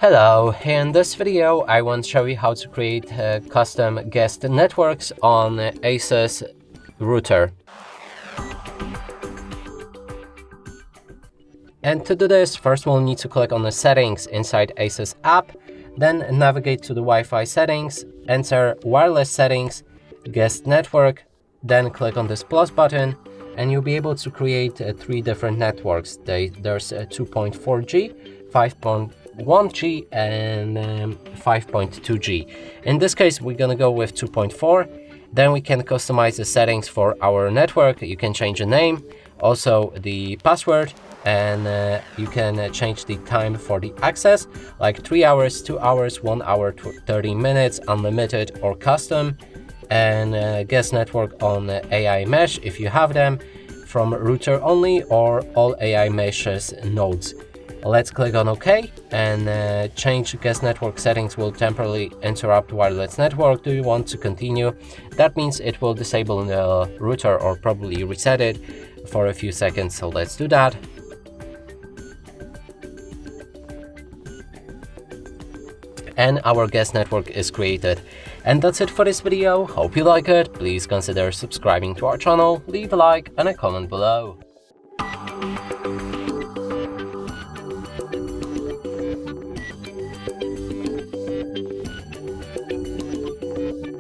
Hello, in this video I want to show you how to create custom guest networks on ASUS router. And to do this, first we'll need to click on the settings inside ASUS app, then navigate to the Wi-Fi settings, enter wireless settings, guest network, then click on this plus button, and you'll be able to create three different networks. There's 2.4G, 5.1G and 5.2G. In this case, we're gonna go with 2.4. Then we can customize the settings for our network. You can change the name, also the password, and you can change the time for the access, like 3 hours, 2 hours, 1 hour, 30 minutes, unlimited or custom, and guest network on AI mesh if you have them, from router only or all AI meshes nodes. Let's click on OK, and change guest network settings will temporarily interrupt wireless network. Do you want to continue? That means it will disable the router or probably reset it for a few seconds, so let's do that. And our guest network is created. And that's it for this video. Hope you like it. Please consider subscribing to our channel, leave a like and a comment below.